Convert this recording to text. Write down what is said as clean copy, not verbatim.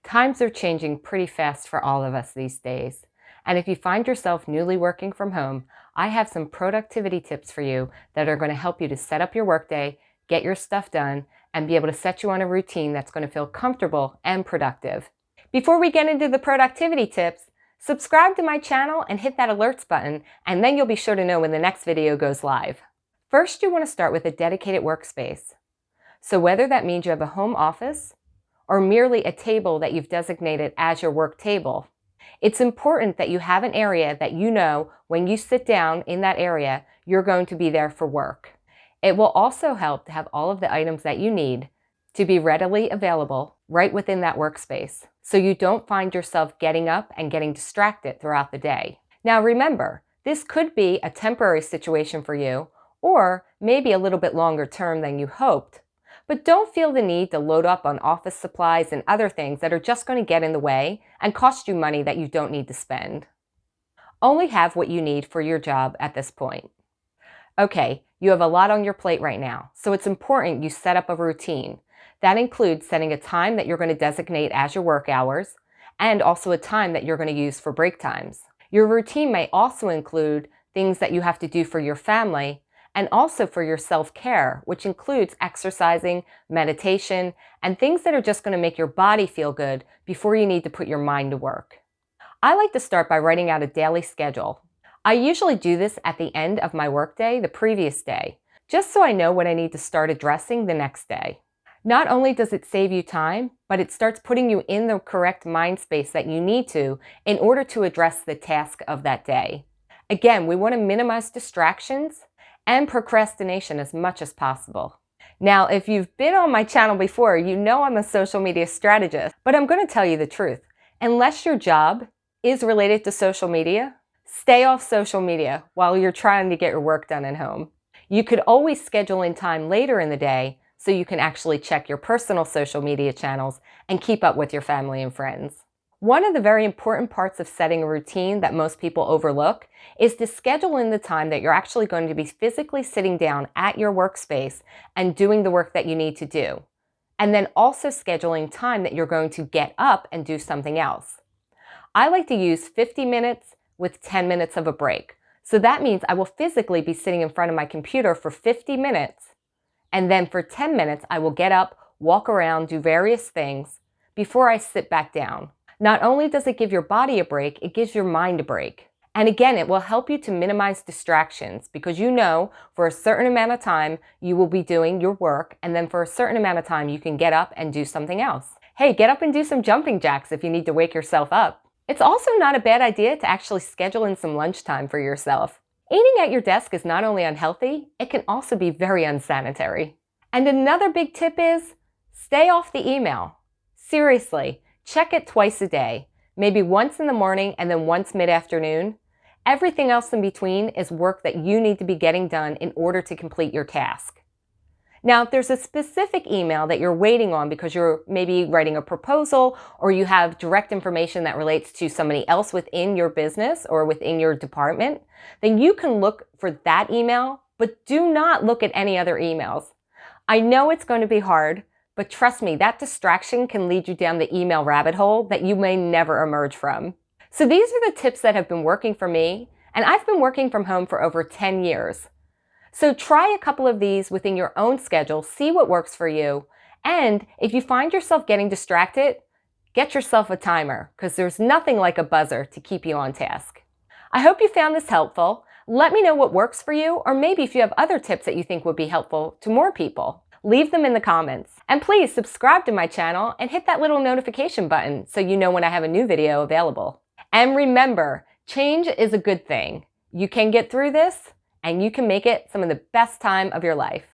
Times are changing pretty fast for all of us these days. And if you find yourself newly working from home, I have some productivity tips for you that are going to help you to set up your workday, get your stuff done, and be able to set you on a routine that's going to feel comfortable and productive. Before we get into the productivity tips, subscribe to my channel and hit that alerts button, and then you'll be sure to know when the next video goes live. First, you want to start with a dedicated workspace. So whether that means you have a home office, or merely a table that you've designated as your work table, it's important that you have an area that you know when you sit down in that area, you're going to be there for work. It will also help to have all of the items that you need to be readily available right within that workspace, so you don't find yourself getting up and getting distracted throughout the day. Now remember, this could be a temporary situation for you, or maybe a little bit longer term than you hoped. But don't feel the need to load up on office supplies and other things that are just going to get in the way and cost you money that you don't need to spend. Only have what you need for your job at this point. Okay, you have a lot on your plate right now, so it's important you set up a routine. That includes setting a time that you're going to designate as your work hours, and also a time that you're going to use for break times. Your routine may also include things that you have to do for your family, and also for your self-care, which includes exercising, meditation, and things that are just going to make your body feel good before you need to put your mind to work. I like to start by writing out a daily schedule. I usually do this at the end of my workday the previous day, just so I know what I need to start addressing the next day. Not only does it save you time, but it starts putting you in the correct mind space that you need to in order to address the task of that day. Again, we want to minimize distractions and procrastination as much as possible. Now, if you've been on my channel before, you know I'm a social media strategist, but I'm going to tell you the truth. Unless your job is related to social media, stay off social media while you're trying to get your work done at home. You could always schedule in time later in the day so you can actually check your personal social media channels and keep up with your family and friends. One of the very important parts of setting a routine that most people overlook is to schedule in the time that you're actually going to be physically sitting down at your workspace and doing the work that you need to do. And then also scheduling time that you're going to get up and do something else. I like to use 50 minutes with 10 minutes of a break. So that means I will physically be sitting in front of my computer for 50 minutes. And then for 10 minutes, I will get up, walk around, do various things before I sit back down. Not only does it give your body a break, it gives your mind a break. And again, it will help you to minimize distractions because you know for a certain amount of time you will be doing your work, and then for a certain amount of time you can get up and do something else. Hey, get up and do some jumping jacks if you need to wake yourself up. It's also not a bad idea to actually schedule in some lunchtime for yourself. Eating at your desk is not only unhealthy, it can also be very unsanitary. And another big tip is stay off the email. Seriously. Check it twice a day, maybe once in the morning and then once mid-afternoon. Everything else in between is work that you need to be getting done in order to complete your task. Now, if there's a specific email that you're waiting on because you're maybe writing a proposal or you have direct information that relates to somebody else within your business or within your department, then you can look for that email, but do not look at any other emails. I know it's going to be hard, but trust me, that distraction can lead you down the email rabbit hole that you may never emerge from. So these are the tips that have been working for me, and I've been working from home for over 10 years. So try a couple of these within your own schedule, see what works for you, and if you find yourself getting distracted, get yourself a timer, because there's nothing like a buzzer to keep you on task. I hope you found this helpful. Let me know what works for you, or maybe if you have other tips that you think would be helpful to more people. Leave them in the comments. And please subscribe to my channel and hit that little notification button so you know when I have a new video available. And remember, change is a good thing. You can get through this and you can make it some of the best time of your life.